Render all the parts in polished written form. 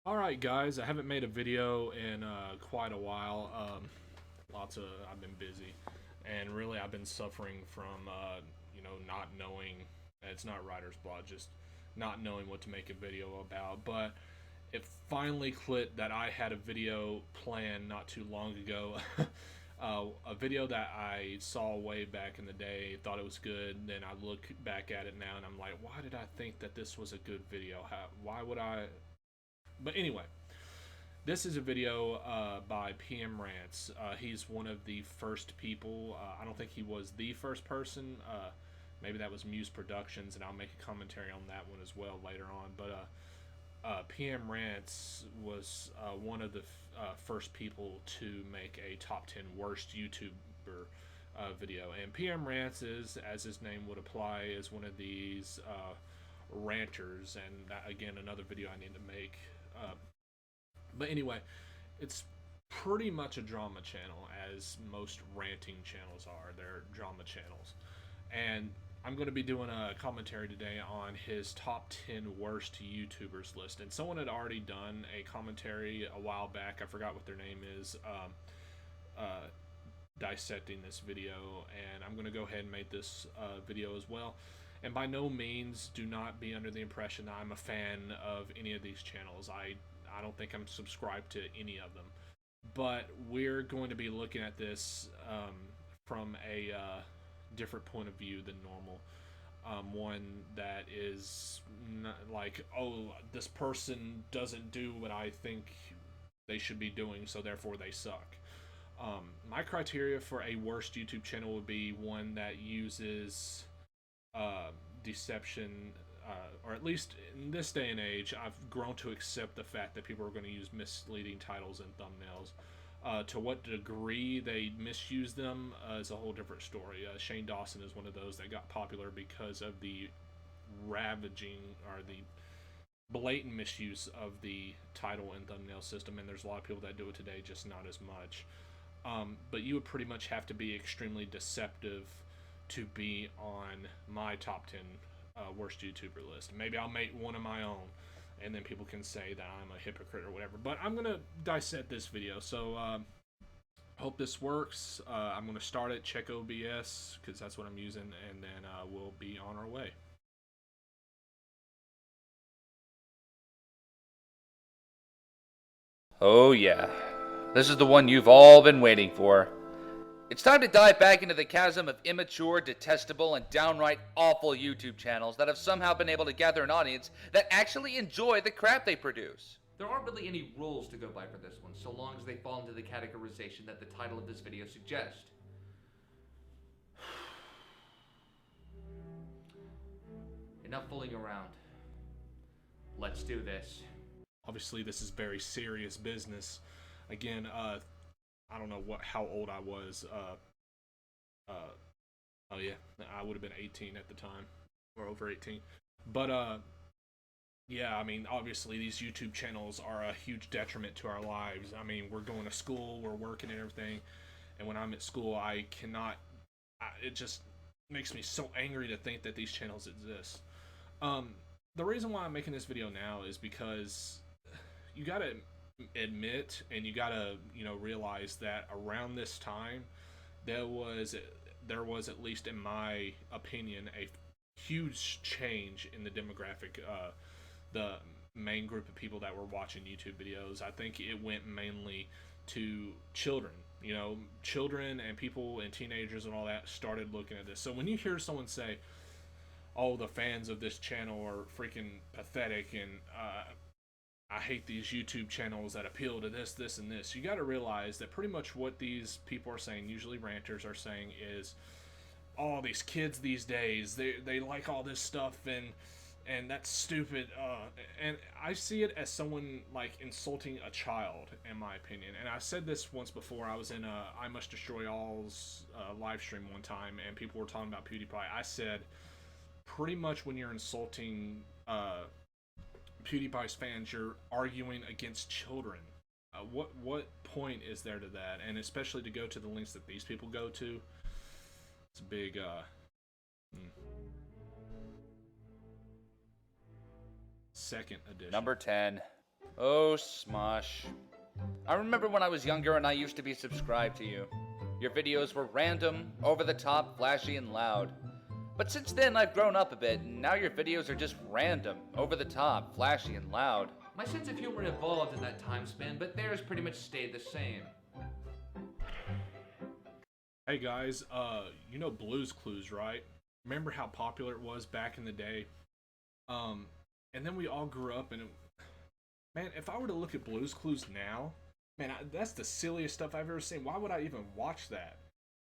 Alright guys, I haven't made a video in quite a while. I've been busy, and really I've been suffering from not knowing. It's not writer's block, just not knowing what to make a video about. But it finally clicked that I had a video planned not too long ago. A video that I saw way back in the day, thought it was good. Then I look back at it now and I'm like, why did I think that this was a good video? Why would I? But anyway, this is a video by PMRants. He's one of the first people. I don't think he was the first person. Maybe that was Muse Productions, and I'll make a commentary on that one as well later on. But PMRants was one of the first people to make a top 10 worst YouTuber video. And PMRants is, as his name would apply, is one of these ranters. And that, again, another video I need to make. But anyway, it's pretty much a drama channel, as most ranting channels are. They're drama channels. And I'm going to be doing a commentary today on his top 10 worst YouTubers list. And someone had already done a commentary a while back. I forgot what their name is. Dissecting this video. And I'm going to go ahead and make this video as well. And by no means do not be under the impression that I'm a fan of any of these channels. I don't think I'm subscribed to any of them. But we're going to be looking at this from a different point of view than normal. One that is not like, oh, this person doesn't do what I think they should be doing, so therefore they suck. My criteria for a worst YouTube channel would be one that uses deception, or at least in this day and age, I've grown to accept the fact that people are going to use misleading titles and thumbnails. To what degree they misuse them is a whole different story. Shane Dawson is one of those that got popular because of the ravaging or the blatant misuse of the title and thumbnail system, and there's a lot of people that do it today, just not as much. But you would pretty much have to be extremely deceptive to be on my top 10 worst YouTuber list. Maybe I'll make one of my own, and then people can say that I'm a hypocrite or whatever. But I'm gonna dissect this video, so hope this works. I'm gonna start it, check OBS because that's what I'm using, and then we'll be on our way. Oh yeah, this is the one you've all been waiting for. It's time to dive back into the chasm of immature, detestable, and downright awful YouTube channels that have somehow been able to gather an audience that actually enjoy the crap they produce. There aren't really any rules to go by for this one, so long as they fall into the categorization that the title of this video suggests. Enough fooling around. Let's do this. Obviously, this is very serious business. Again, I don't know how old I was. Oh yeah, I would have been 18 at the time, or over 18. But yeah, I mean, obviously these YouTube channels are a huge detriment to our lives. I mean, we're going to school, we're working and everything, and when I'm at school, I cannot. It just makes me so angry to think that these channels exist. The reason why I'm making this video now is because you gotta admit, and you gotta realize that around this time there was at least in my opinion a huge change in the demographic, the main group of people that were watching YouTube videos. I think it went mainly to children. Children and people and teenagers and all that started looking at this. So when you hear someone say, oh, the fans of this channel are freaking pathetic, and I hate these YouTube channels that appeal to this, this, and this. You got to realize that pretty much what these people are saying, usually ranters are saying, is, oh, these kids these days, they like all this stuff, and that's stupid. And I see it as someone like insulting a child, in my opinion. And I said this once before. I was in I Must Destroy All's live stream one time, and people were talking about PewDiePie. I said, pretty much when you're insulting PewDiePie's fans, you're arguing against children. What point is there to that? And especially to go to the lengths that these people go to, it's a big second edition. Number 10, Oh, Smosh. I remember when I was younger and I used to be subscribed to you. Your videos were random, over the top, flashy, and loud. But since then, I've grown up a bit, and now your videos are just random, over the top, flashy, and loud. My sense of humor evolved in that time span, but theirs pretty much stayed the same. Hey guys, you know Blue's Clues, right? Remember how popular it was back in the day? And then we all grew up and man, if I were to look at Blue's Clues now, man, that's the silliest stuff I've ever seen. Why would I even watch that?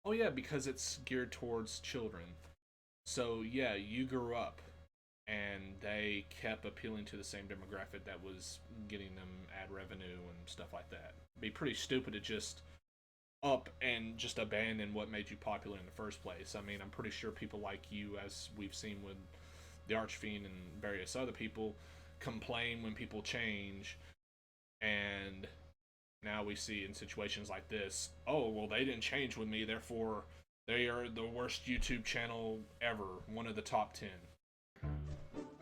Oh yeah, because it's geared towards children. So yeah, you grew up and they kept appealing to the same demographic that was getting them ad revenue and stuff like that. It'd be pretty stupid to just up and just abandon what made you popular in the first place. I mean, I'm pretty sure people like you, as we've seen with the Archfiend and various other people, complain when people change, and now we see in situations like this, oh, well, they didn't change with me, therefore they are the worst YouTube channel ever, one of the top 10.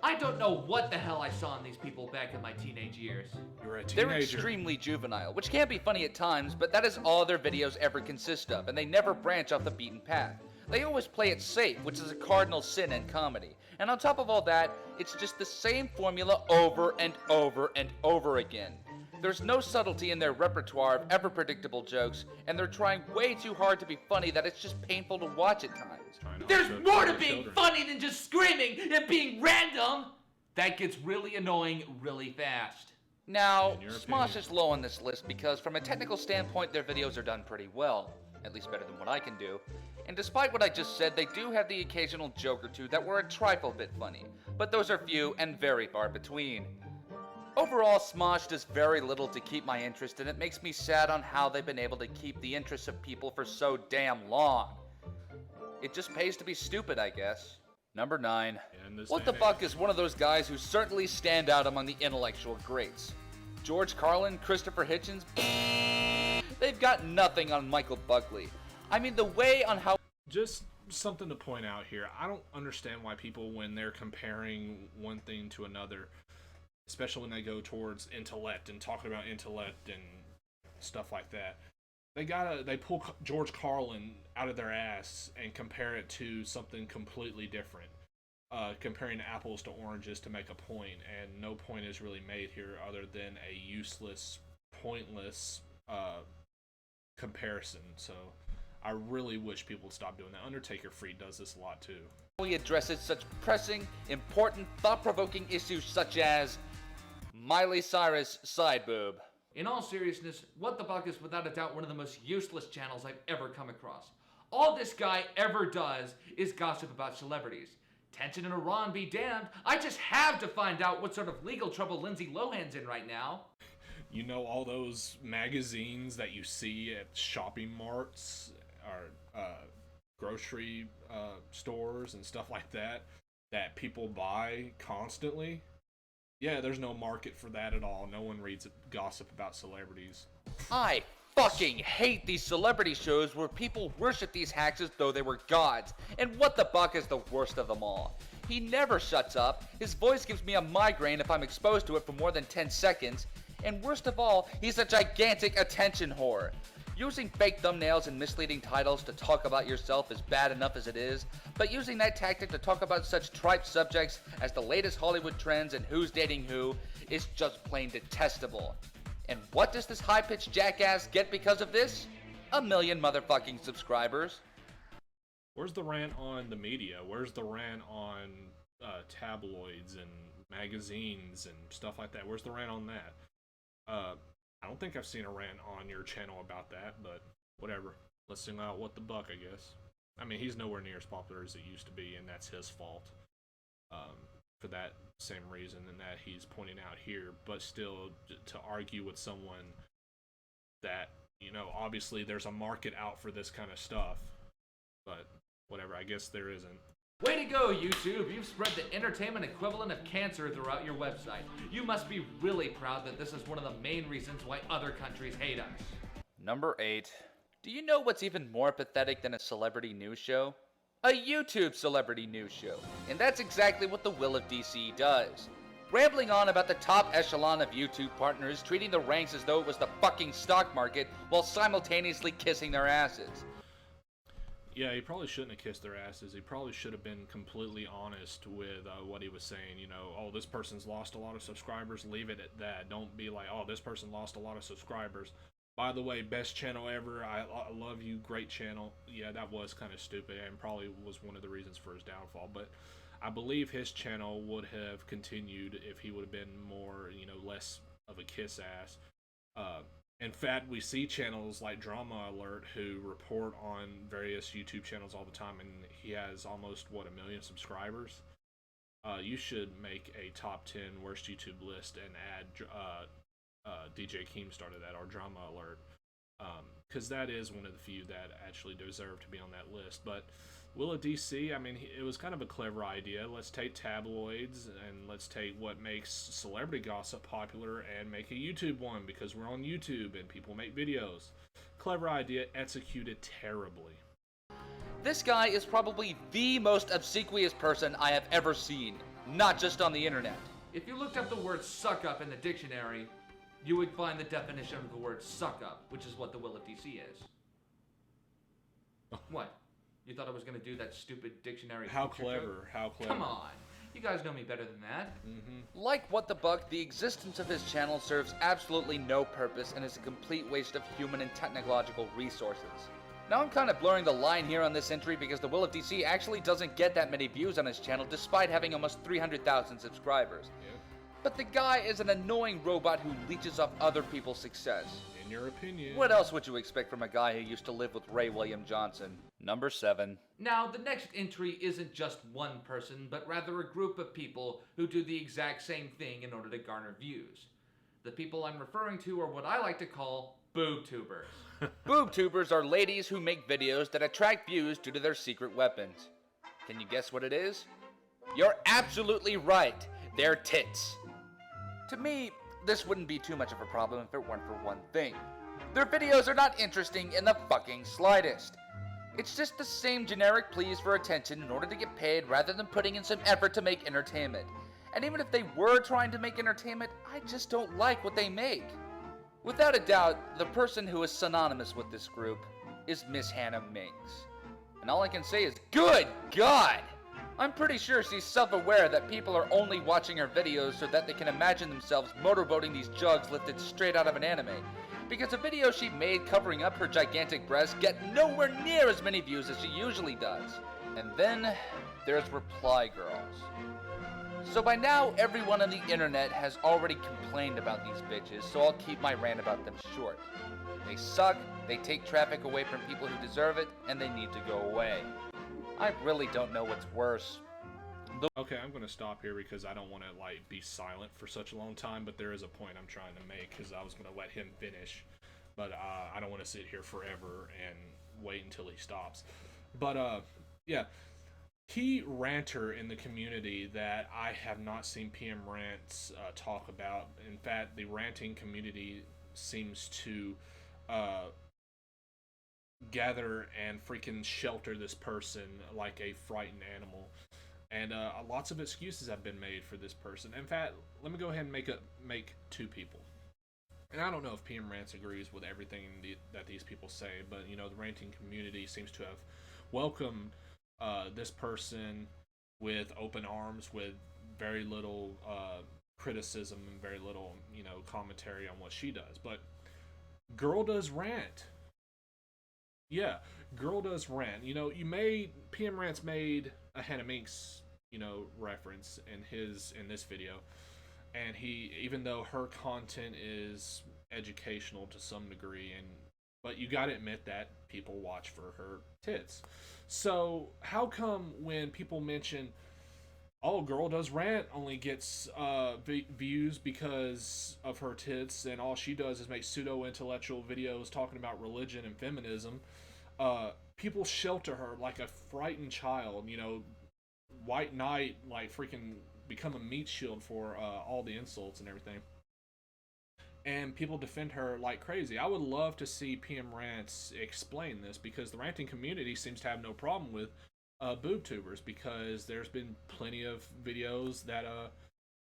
I don't know what the hell I saw in these people back in my teenage years. You're a teenager. They're extremely juvenile, which can be funny at times, but that is all their videos ever consist of, and they never branch off the beaten path. They always play it safe, which is a cardinal sin in comedy. And on top of all that, it's just the same formula over and over and over again. There's no subtlety in their repertoire of ever predictable jokes, and they're trying way too hard to be funny that it's just painful to watch at times. There's more to being funny than just screaming and being random! That gets really annoying really fast. Now, Smosh is low on this list because from a technical standpoint, their videos are done pretty well. At least better than what I can do. And despite what I just said, they do have the occasional joke or two that were a trifle bit funny. But those are few and very far between. Overall, Smosh does very little to keep my interest, and it makes me sad on how they've been able to keep the interest of people for so damn long. It just pays to be stupid, I guess. Number 9. What the fuck is one of those guys who certainly stand out among the intellectual greats? George Carlin, Christopher Hitchens? They've got nothing on Michael Buckley. I mean, the way on how... Just something to point out here. I don't understand why people, when they're comparing one thing to another, especially when they go towards intellect and talking about intellect and stuff like that, they pull George Carlin out of their ass and compare it to something completely different. Comparing apples to oranges to make a point, and no point is really made here other than a useless, pointless comparison. So I really wish people would stop doing that. Undertakerfreak does this a lot too. He addresses such pressing, important, thought-provoking issues such as Miley Cyrus side boob. In all seriousness, What the Fuck is without a doubt one of the most useless channels I've ever come across. All this guy ever does is gossip about celebrities. Tension and Iran be damned, I just have to find out what sort of legal trouble Lindsay Lohan's in right now. You know, all those magazines that you see at shopping marts or grocery stores and stuff like that people buy constantly? Yeah, there's no market for that at all. No one reads gossip about celebrities. I fucking hate these celebrity shows where people worship these hacks as though they were gods. And What the Buck is the worst of them all. He never shuts up. His voice gives me a migraine if I'm exposed to it for more than 10 seconds. And worst of all, he's a gigantic attention whore. Using fake thumbnails and misleading titles to talk about yourself is bad enough as it is, but using that tactic to talk about such trite subjects as the latest Hollywood trends and who's dating who is just plain detestable. And what does this high-pitched jackass get because of this? 1 million motherfucking subscribers. Where's the rant on the media? Where's the rant on tabloids and magazines and stuff like that? Where's the rant on that? I don't think I've seen a rant on your channel about that, but whatever. Let's sing out What the Buck, I guess. I mean, he's nowhere near as popular as he used to be, and that's his fault. For that same reason and that he's pointing out here, but still to argue with someone that, you know, obviously there's a market out for this kind of stuff, but whatever, I guess there isn't. Way to go, YouTube! You've spread the entertainment equivalent of cancer throughout your website. You must be really proud that this is one of the main reasons why other countries hate us. Number 8. Do you know what's even more pathetic than a celebrity news show? A YouTube celebrity news show. And that's exactly what the Will of DC does. rambling on about the top echelon of YouTube partners treating the ranks as though it was the fucking stock market while simultaneously kissing their asses. Yeah, he probably shouldn't have kissed their asses. He probably should have been completely honest with what he was saying. You know, oh, this person's lost a lot of subscribers. Leave it at that. Don't be like, oh, this person lost a lot of subscribers. By the way, best channel ever. I love you. Great channel. Yeah, that was kind of stupid and probably was one of the reasons for his downfall. But I believe his channel would have continued if he would have been more, you know, less of a kiss ass. In fact, we see channels like Drama Alert who report on various YouTube channels all the time, and he has almost, what, 1 million subscribers? You should make a top 10 worst YouTube list and add DJ Keemstar to that, or Drama Alert, because that is one of the few that actually deserve to be on that list. But Willa DC, I mean, it was kind of a clever idea. Let's take tabloids and let's take what makes celebrity gossip popular and make a YouTube one, because we're on YouTube and people make videos. Clever idea, executed terribly. This guy is probably the most obsequious person I have ever seen, not just on the internet. If you looked up the word suck up in the dictionary, you would find the definition of the word suck up, which is what the will of DC is. What? You thought I was going to do that stupid dictionary? How clever, how clever. Come on. You guys know me better than that. Like What the Buck, the existence of his channel serves absolutely no purpose and is a complete waste of human and technological resources. Now I'm kind of blurring the line here on this entry because the Will of DC actually doesn't get that many views on his channel despite having almost 300,000 subscribers. Yep. But the guy is an annoying robot who leeches off other people's success. In your opinion. What else would you expect from a guy who used to live with Ray William Johnson? Number 7. Now, the next entry isn't just one person, but rather a group of people who do the exact same thing in order to garner views. The people I'm referring to are what I like to call BoobTubers. BoobTubers are ladies who make videos that attract views due to their secret weapons. Can you guess what it is? You're absolutely right. They're tits. To me, this wouldn't be too much of a problem if it weren't for one thing. Their videos are not interesting in the fucking slightest. It's just the same generic pleas for attention in order to get paid rather than putting in some effort to make entertainment. And even if they were trying to make entertainment, I just don't like what they make. Without a doubt, the person who is synonymous with this group is Miss Hannah Minks. And all I can say is, good God! I'm pretty sure she's self-aware that people are only watching her videos so that they can imagine themselves motorboating these jugs lifted straight out of an anime. Because the videos she made covering up her gigantic breasts get nowhere near as many views as she usually does. And then there's Reply Girls. So by now, everyone on the internet has already complained about these bitches, so I'll keep my rant about them short. They suck, they take traffic away from people who deserve it, and they need to go away. I really don't know what's worse. Okay, I'm going to stop here because I don't want to, like, be silent for such a long time, but there is a point I'm trying to make because I was going to let him finish. But I don't want to sit here forever and wait until he stops. But, yeah. Key ranter in the community that I have not seen PMRants talk about. In fact, the ranting community seems to gather and freaking shelter this person like a frightened animal. And lots of excuses have been made for this person. In fact, let me go ahead and make two people. And I don't know if PMRants agrees with everything that these people say, but, you know, the ranting community seems to have welcomed this person with open arms, with very little criticism and very little, you know, commentary on what she does. But Girl Does Rant. Yeah, Girl Does Rant. You know, PMRants made a Hannah Minks, you know, reference in this video. And even though her content is educational to some degree, but you gotta admit that people watch for her tits. So how come when people mention, oh, Girl Does Rant only gets views because of her tits, and all she does is make pseudo-intellectual videos talking about religion and feminism, people shelter her like a frightened child, you know, White Knight, like freaking become a meat shield for all the insults and everything. And people defend her like crazy. I would love to see PMRants explain this, because the ranting community seems to have no problem with BoobTubers, because there's been plenty of videos that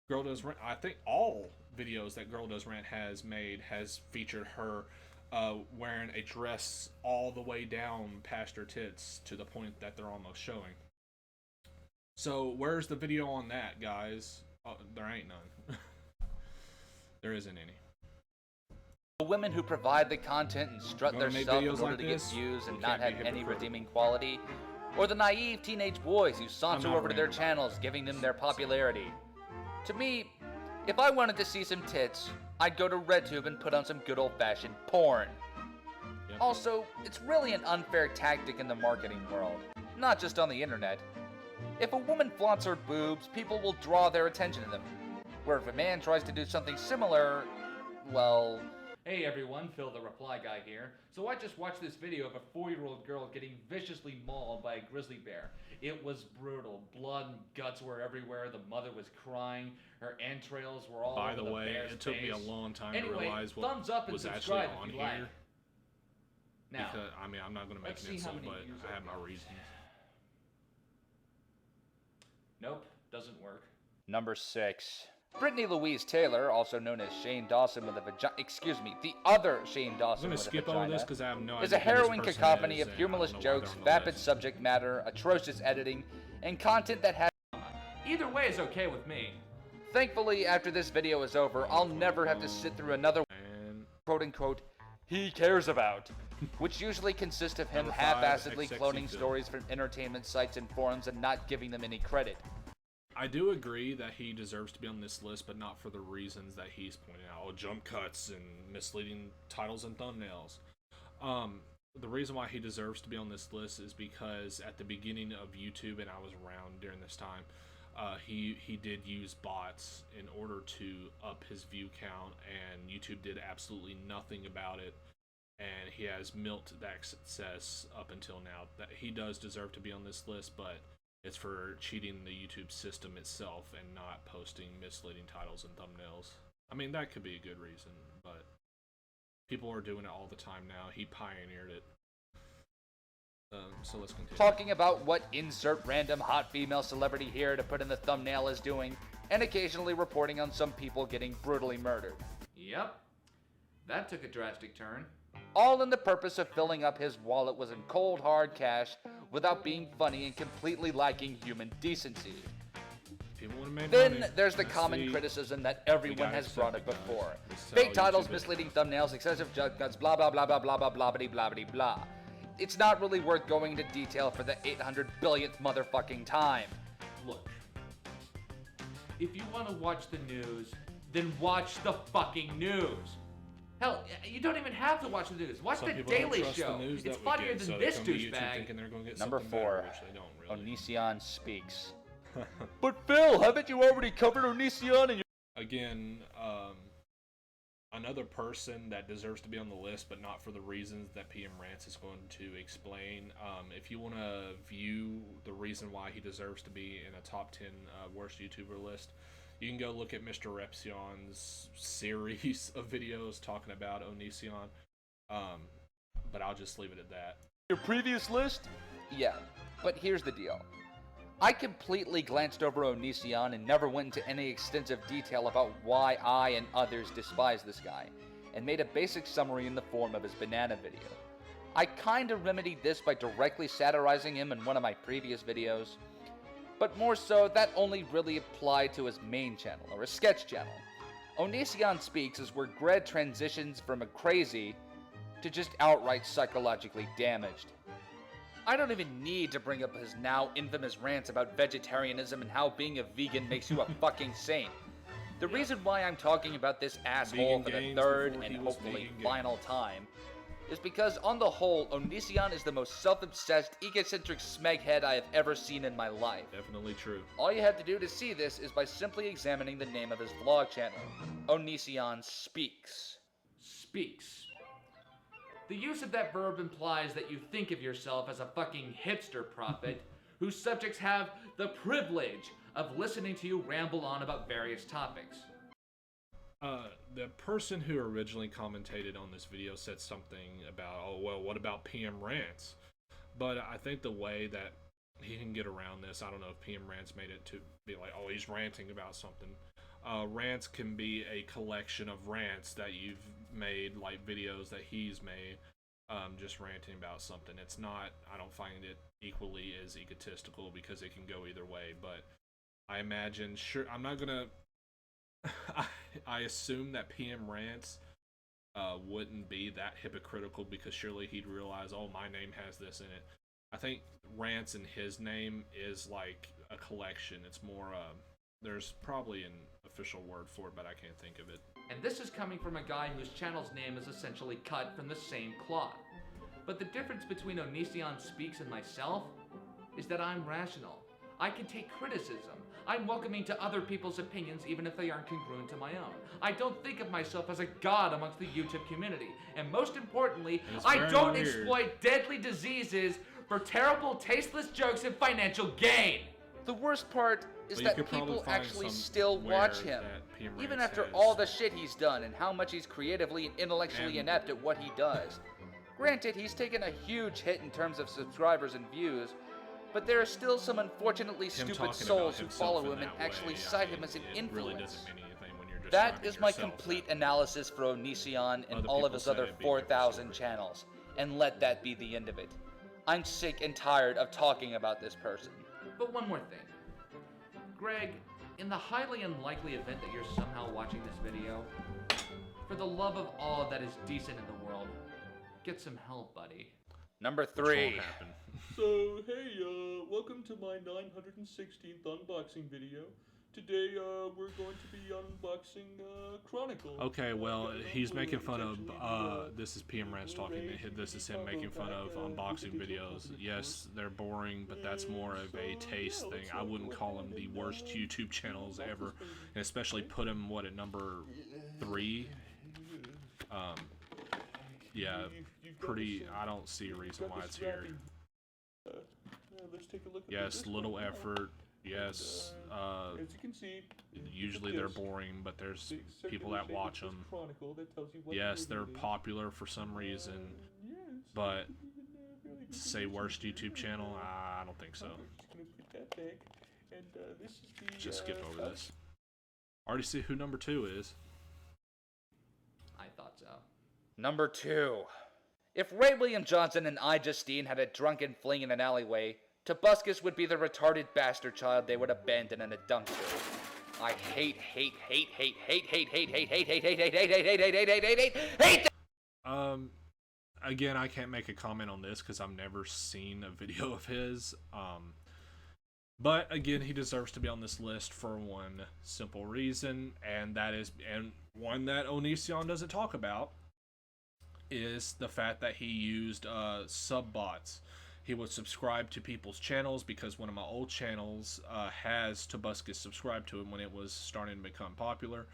Girl Does Rant, I think all videos that Girl Does Rant has made has featured her wearing a dress all the way down past her tits to the point that they're almost showing. So where's the video on that, guys? There ain't none. There isn't any. The women who provide the content and strut their stuff in order to get views and not have any redeeming quality, or the naive teenage boys who saunter over to their channels giving them their popularity. To me, if I wanted to see some tits, I'd go to RedTube and put on some good old-fashioned porn. Yep. Also, it's really an unfair tactic in the marketing world, not just on the internet. If a woman flaunts her boobs, people will draw their attention to them. Where if a man tries to do something similar, well... Hey everyone, Phil the Reply Guy here. So I just watched this video of a 4-year-old girl getting viciously mauled by a grizzly bear. It was brutal. Blood and guts were everywhere. The mother was crying. Her entrails were all over the bear's face. By the way, it took me a long time to realize what thumbs up and was actually on here. Like. Now, because, I mean, I'm not going to make an insult, but I have my reasons. Nope, doesn't work. Number 6. Brittany Louise Taylor, also known as Shane Dawson with a vagina, the other Shane Dawson with a vagina, over this because I have no idea is a harrowing cacophony of humorless jokes, vapid subject matter, atrocious editing, and content that has... Either way is okay with me. Thankfully, after this video is over, I'll never have to sit through another quote-unquote he cares about, which usually consists of him half-assedly cloning stories from entertainment sites and forums and not giving them any credit. I do agree that he deserves to be on this list, but not for the reasons that he's pointing out. Jump cuts and misleading titles and thumbnails. The reason why he deserves to be on this list is because at the beginning of YouTube, and I was around during this time, he did use bots in order to up his view count, and YouTube did absolutely nothing about it. And he has milked that success up until now. That he does deserve to be on this list, but it's for cheating the YouTube system itself and not posting misleading titles and thumbnails. I mean, that could be a good reason, but people are doing it all the time now. He pioneered it. So let's continue. Talking about what insert random hot female celebrity here to put in the thumbnail is doing, and occasionally reporting on some people getting brutally murdered. Yep. That took a drastic turn. All in the purpose of filling up his wallet with cold hard cash without being funny and completely lacking human decency. Then there's the common criticism that everyone has brought up before. Fake titles, misleading thumbnails, excessive jump cuts, blah blah blah blah blah blah blah blah blah blah. It's not really worth going into detail for the 800 billionth motherfucking time. Look, if you want to watch the news, then watch the fucking news. Hell, you don't even have to watch the news. Watch the Daily Show. It's funnier than this douchebag. Number 4, Onision Speaks. But Phil, haven't you already covered Onision in your... Again, another person that deserves to be on the list, but not for the reasons that PMRants is going to explain. If you want to view the reason why he deserves to be in a top 10 worst YouTuber list, you can go look at Mr. Repsion's series of videos talking about Onision, but I'll just leave it at that. Your previous list? Yeah, but here's the deal. I completely glanced over Onision and never went into any extensive detail about why I and others despise this guy, and made a basic summary in the form of his banana video. I kinda remedied this by directly satirizing him in one of my previous videos, but more so, that only really applied to his main channel, or his sketch channel. Onision Speaks is where Gred transitions from a crazy to just outright psychologically damaged. I don't even need to bring up his now infamous rants about vegetarianism and how being a vegan makes you a fucking saint. The reason why I'm talking about this asshole for the third and hopefully final time is because, on the whole, Onision is the most self-obsessed, egocentric smeghead I have ever seen in my life. Definitely true. All you have to do to see this is by simply examining the name of his vlog channel, Onision Speaks. Speaks. The use of that verb implies that you think of yourself as a fucking hipster prophet whose subjects have the privilege of listening to you ramble on about various topics. The person who originally commentated on this video said something about, oh, well, what about PMRants? But I think the way that he can get around this, I don't know if PMRants made it to be like, oh, he's ranting about something. Rants can be a collection of rants that you've made, like videos that he's made, just ranting about something. It's not, I don't find it equally as egotistical because it can go either way, but I imagine, sure, I'm not gonna, I assume that PMRants wouldn't be that hypocritical because surely he'd realize, oh, my name has this in it. I think Rants in his name is like a collection. It's more, there's probably an official word for it, but I can't think of it. And this is coming from a guy whose channel's name is essentially cut from the same cloth. But the difference between Onision Speaks and myself is that I'm rational. I can take criticism. I'm welcoming to other people's opinions even if they aren't congruent to my own. I don't think of myself as a god amongst the YouTube community. And most importantly, I don't exploit deadly diseases for terrible, tasteless jokes and financial gain. The worst part is that people actually still watch him, even after has... all the shit he's done and how much he's creatively and intellectually inept at what he does. Granted, he's taken a huge hit in terms of subscribers and views, but there are still some unfortunately stupid souls who follow him and actually cite him as an influence. That is my complete analysis for Onision and all of his other 4,000 channels, and let that be the end of it. I'm sick and tired of talking about this person. But one more thing. Greg, in the highly unlikely event that you're somehow watching this video, for the love of all that is decent in the world, get some help, buddy. Number 3. So, hey, welcome to my 916th unboxing video. Today, we're going to be unboxing, Chronicle. Okay, well, he's making fun of, this is PMRants talking, this is him making fun of unboxing videos. Yes, they're boring, but that's more of a taste thing. I wouldn't call them the worst YouTube channels ever, and especially put him, what, at number 3? Yeah, pretty, I don't see a reason why it's here. Let's take a look at yes, little effort. Yes, as you can see, usually they're boring, but there's people that watch them. Yes, they're popular for some reason, but to say worst YouTube channel, I don't think so. Just skip over this. Already see who number 2 is. I thought so. Number 2. If Ray William Johnson and I Justine had a drunken fling in an alleyway, Tobuscus would be the retarded bastard child they would abandon in a dumpster. I hate again, I can't make a comment on this because I've never seen a video of his. But again, he deserves to be on this list for one simple reason, and that is, and one that Onision doesn't talk about, is the fact that he used sub bots. He would subscribe to people's channels because one of my old channels has Tobuscus subscribed to him when it was starting to become popular.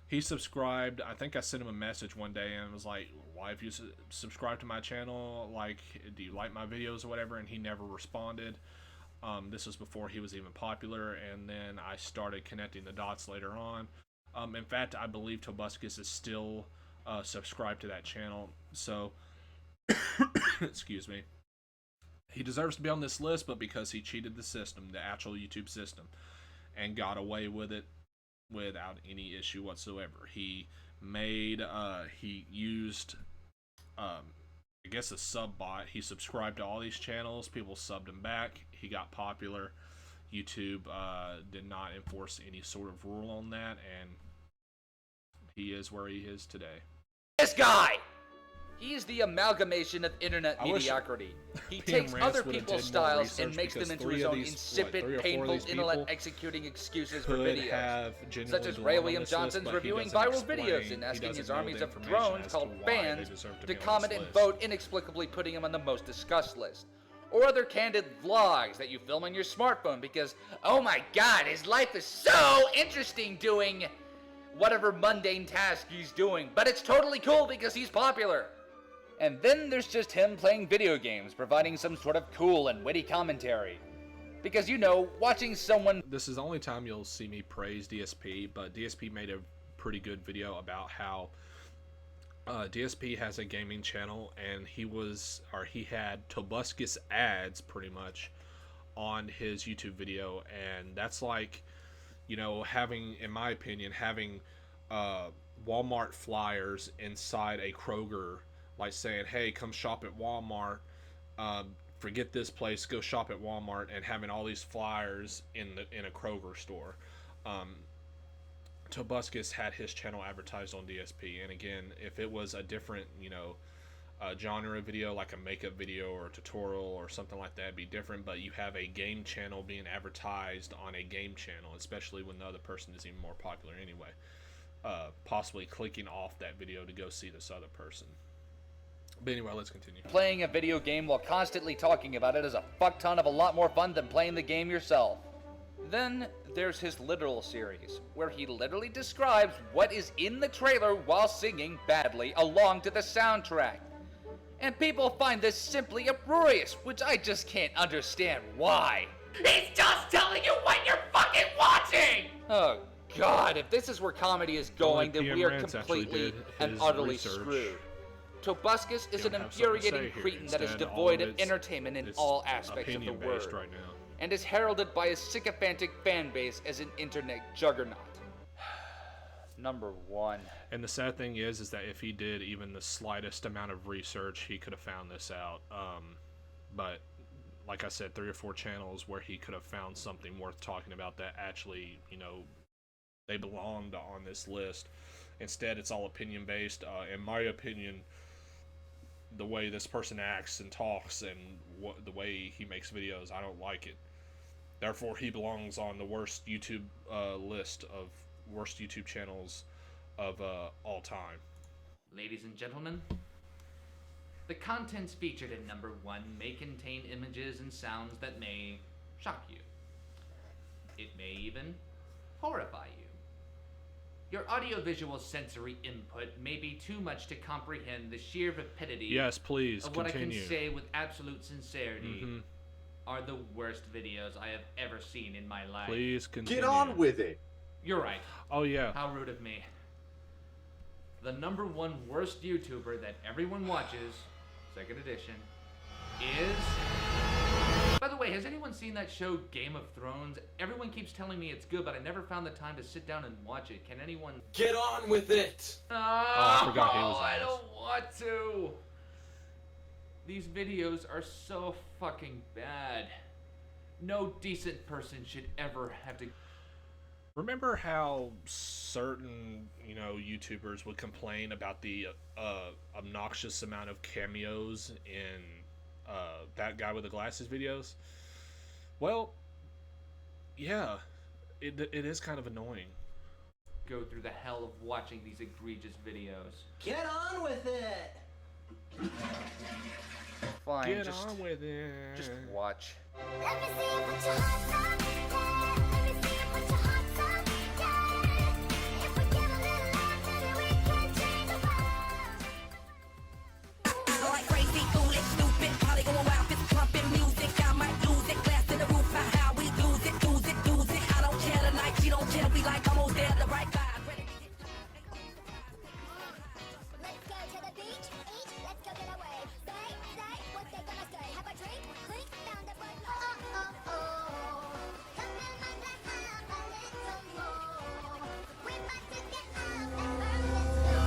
He subscribed. I think I sent him a message one day and was like, why have you subscribed to my channel? Like, do you like my videos or whatever? And he never responded. This was before he was even popular, and then I started connecting the dots later on. In fact, I believe Tobuscus is still subscribed to that channel. So, excuse me. He deserves to be on this list, but because he cheated the system, the actual YouTube system, and got away with it without any issue whatsoever. He made, he used, I guess a sub bot. He subscribed to all these channels. People subbed him back. He got popular. YouTube did not enforce any sort of rule on that, and he is where he is today. This guy! He's the amalgamation of internet mediocrity. He takes other people's styles and makes them into his own insipid, painful, intellect executing excuses for videos. Such as Ray William Johnson's reviewing viral videos and asking his armies of drones called fans to comment and vote, inexplicably putting him on the most discussed list. Or other candid vlogs that you film on your smartphone because, oh my god, his life is so interesting doing whatever mundane task he's doing, but it's totally cool because he's popular. And then there's just him playing video games, providing some sort of cool and witty commentary. Because, you know, watching someone... This is the only time you'll see me praise DSP, but DSP made a pretty good video about how DSP has a gaming channel, and he had Tobuscus ads, pretty much, on his YouTube video, and that's like you know, having, in my opinion, having Walmart flyers inside a Kroger, like saying, "Hey, come shop at Walmart. Forget this place, go shop at Walmart," and having all these flyers in a Kroger store. Tobuscus had his channel advertised on DSP, and again, if it was a different, you know, genre video, like a makeup video or a tutorial or something like that, it'd be different. But you have a game channel being advertised on a game channel, especially when the other person is even more popular anyway. Possibly clicking off that video to go see this other person. But anyway, let's continue. Playing a video game while constantly talking about it is a fuck ton of a lot more fun than playing the game yourself. Then there's his literal series, where he literally describes what is in the trailer while singing badly along to the soundtrack. And people find this simply uproarious, which I just can't understand why. He's just telling you what you're fucking watching! Oh god, if this is where comedy is going, then we are PMRants actually completely did and his utterly research. screwed. Tobuscus is Don't an have something to say infuriating here. cretin that is Instead, all devoid of of it's- entertainment in it's all aspects of the opinion-based word, right now. and is heralded by his sycophantic fan base as an internet juggernaut. Number 1. And the sad thing is that if he did even the slightest amount of research, he could have found this out. But like I said, 3 or 4 channels where he could have found something worth talking about that actually, you know, they belonged on this list. Instead, it's all opinion based. In my opinion, the way this person acts and talks and the way he makes videos, I don't like it. Therefore, he belongs on the worst YouTube list of worst YouTube channels of all time. Ladies and gentlemen, the contents featured in number 1 may contain images and sounds that may shock you. It may even horrify you. Your audiovisual sensory input may be too much to comprehend the sheer rapidity Yes, please, of what continue. I can say with absolute sincerity are the worst videos I have ever seen in my life. Please continue. Get on with it. You're right. Oh, yeah. How rude of me. The number 1 worst YouTuber that everyone watches, second edition, is... By the way, has anyone seen that show Game of Thrones? Everyone keeps telling me it's good, but I never found the time to sit down and watch it. Can anyone... Get on with it. I forgot he was on I this. don't want to. These videos are so fucking bad. No decent person should ever have to... Remember how certain, you know, YouTubers would complain about the obnoxious amount of cameos in that guy with the glasses videos? Well, yeah, it is kind of annoying. Go through the hell of watching these egregious videos. Get on with it! Fine, Get just on with it. just watch. Let me see you put your hearts up, yeah. Let me see you put your hearts up, yeah. If we get a little love, maybe we can change the world. Like crazy, foolish, stupid, probably going wild, fist pumping music. I might lose it, glass in the roof, how we lose it, lose it, lose it. I don't care tonight, she don't care, we like almost there, the right vibe. Ready to get Let's go to the beach, eat, let's go get away. Say, what they gonna say? Have a drink, clink, found a bud. Come and mind that up a little more. We must just get up and burn this floor.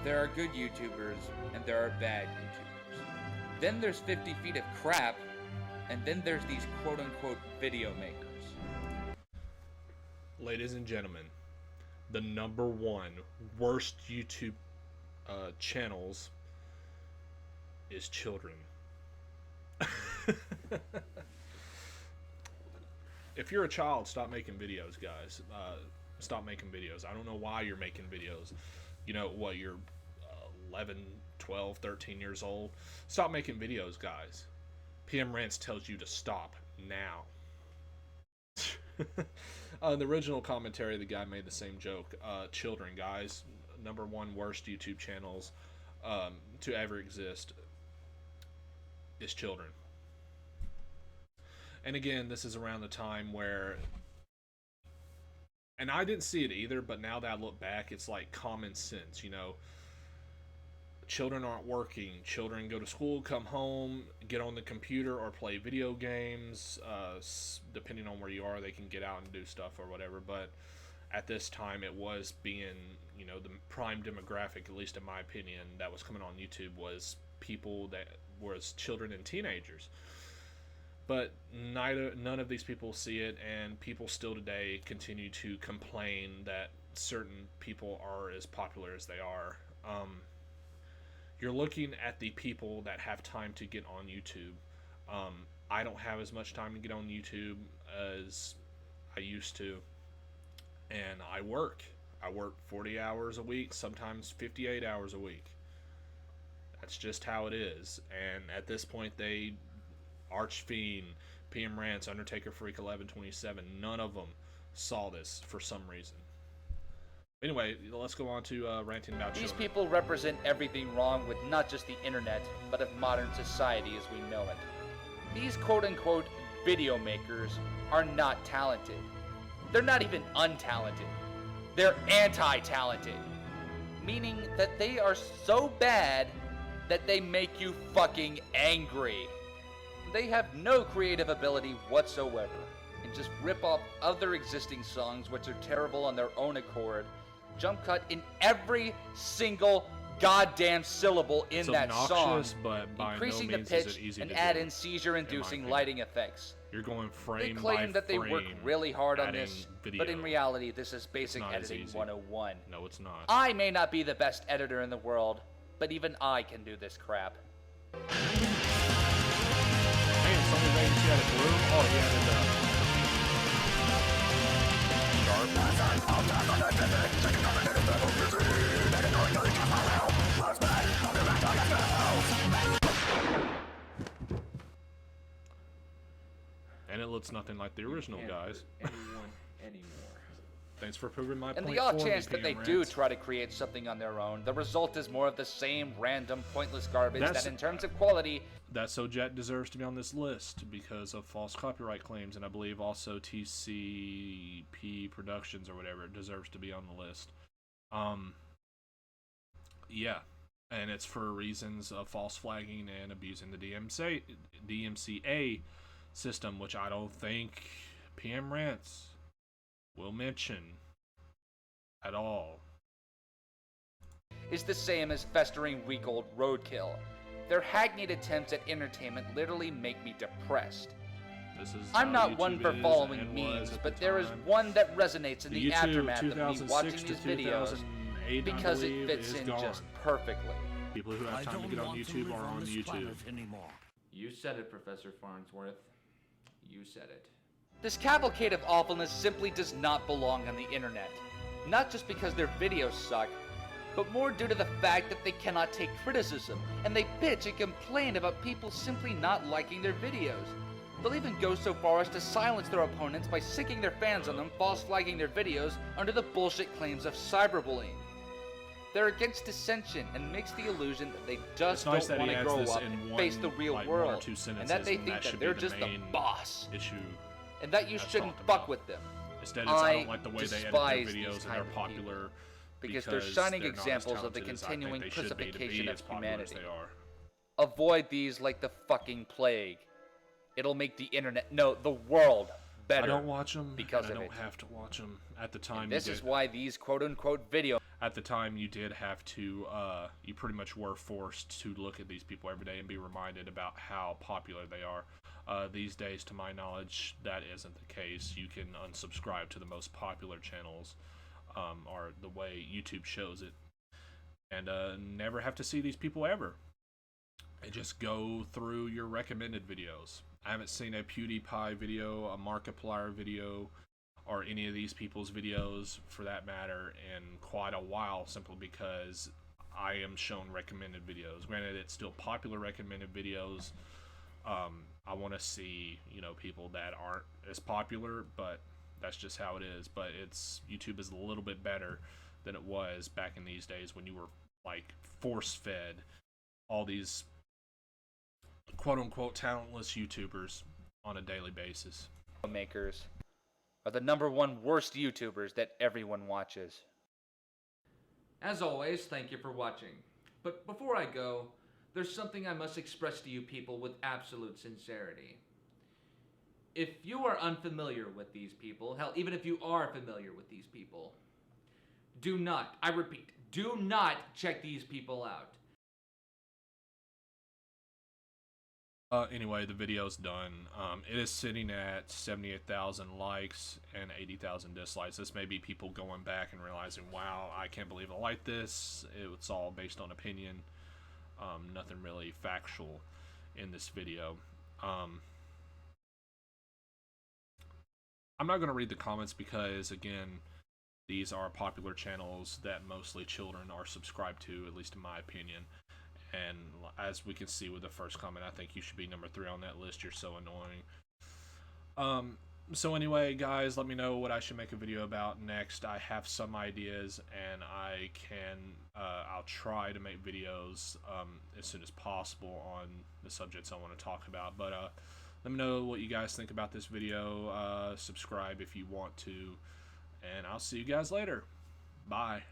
There are good YouTubers, and there are bad YouTubers. Then there's 50 feet of crap, and then there's these quote-unquote video makers. Ladies and gentlemen, the number 1 worst YouTube channels is children. If you're a child, stop making videos, guys. Stop making videos. I don't know why you're making videos. You know what, you're 11, 12, 13 years old. Stop making videos, guys. PMRants tells you to stop now. In the original commentary, the guy made the same joke. Children, guys, number 1 worst YouTube channels to ever exist is children. And again, this is around the time where and I didn't see it either, but now that I look back, it's like common sense, you know. Children aren't working. Children go to school, come home, get on the computer or play video games. Depending on where you are, they can get out and do stuff or whatever. But at this time, it was being, you know, the prime demographic, at least in my opinion, that was coming on YouTube was people that was children and teenagers. But none of these people see it, and people still today continue to complain that certain people are as popular as they are. You're looking at the people that have time to get on YouTube. I don't have as much time to get on YouTube as I used to, and I work 40 hours a week, sometimes 58 hours a week. That's just how it is. And at this point, Archfiend, PMRants, Undertakerfreak1127, none of them saw this for some reason. Anyway, let's go on to ranting about These children. people represent everything wrong with not just the internet, but of modern society as we know it. These quote-unquote video makers are not talented. They're not even untalented. They're anti-talented. Meaning that they are so bad that they make you fucking angry. They have no creative ability whatsoever, and just rip off other existing songs which are terrible on their own accord, jump cut in every single goddamn syllable in It's that song, obnoxious, but by increasing no the means is pitch it easy and to add do, in seizure-inducing opinion. lighting effects. You're going frame They by claim that they work frame really hard on adding this, video. but in reality, this is basic not as editing easy. 101. No, it's not. I may not be the best editor in the world, but even I can do this crap. Man, Sony Vegas, you had a bloom? Oh, you had it and it looks nothing like the original, Can't guys. hurt anyone anymore. Thanks for proving my And point the odd for me, chance that they PM do Rants. try to create something on their own, the result is more of the same random, pointless garbage That's- that in terms of quality, That So Jet deserves to be on this list because of false copyright claims, and I believe also TCP Productions or whatever deserves to be on the list. Yeah, and it's for reasons of false flagging and abusing the DMCA system, which I don't think PM Rants will mention at all. is the same as festering week-old roadkill. Their hackneyed attempts at entertainment literally make me depressed. This is I'm how not one YouTube for is following and was memes, at but the there is time. one that resonates in the YouTube aftermath of me 2006 watching to these videos 2008, I because it believe, fits is in gone. just perfectly. People who have time to get on YouTube are on YouTube. You said it, Professor Farnsworth. You said it. This cavalcade of awfulness simply does not belong on the internet. Not just because their videos suck, but more due to the fact that they cannot take criticism, and they bitch and complain about people simply not liking their videos. They'll even go so far as to silence their opponents by sicking their fans on them, false flagging their videos under the bullshit claims of cyberbullying. They're against dissension and makes the illusion that they just It's nice don't that want he to adds grow this up in and one, face the real like, 1 or world, 2 and sentences, that they think that that should they're be just the main boss, issue. and that you that's shouldn't talked fuck about. with them. Instead, it's I don't I like the way they edit their despise these videos and kind they're of people, popular because they're shining they're not as examples of the talented as I think continuing they should be to pussification be of as popular as humanity. they are. Avoid these like the fucking plague. It'll make the internet, no, the world better. I don't watch them because and I of don't it. have to watch them. At the time, And this you is did, why these quote-unquote video at the time you did have to. You pretty much were forced to look at these people every day and be reminded about how popular they are. These days, to my knowledge, that isn't the case. You can unsubscribe to the most popular channels, or the way YouTube shows it, and never have to see these people ever. And just go through your recommended videos. I haven't seen a PewDiePie video, a Markiplier video, or any of these people's videos, for that matter, in quite a while, simply because I am shown recommended videos. Granted, it's still popular recommended videos. I want to see, people that aren't as popular, but that's just how it is. But YouTube is a little bit better than it was back in these days when you were like force-fed all these quote-unquote talentless YouTubers on a daily basis. makers. are the #1 worst YouTubers that everyone watches. As always, thank you for watching. But before I go, there's something I must express to you people with absolute sincerity. If you are unfamiliar with these people, hell, even if you are familiar with these people, do not, I repeat, do not check these people out. Anyway, the video's done. It is sitting at 78,000 likes and 80,000 dislikes. This may be people going back and realizing, wow, I can't believe I like this. It's all based on opinion. Nothing really factual in this video. I'm not going to read the comments because, again, these are popular channels that mostly children are subscribed to, at least in my opinion. And as we can see with the first comment, I think you should be number 3 on that list. You're so annoying. So anyway, guys, let me know what I should make a video about next. I have some ideas, and I'll try to make videos as soon as possible on the subjects I want to talk about. But let me know what you guys think about this video. Subscribe if you want to, and I'll see you guys later. Bye.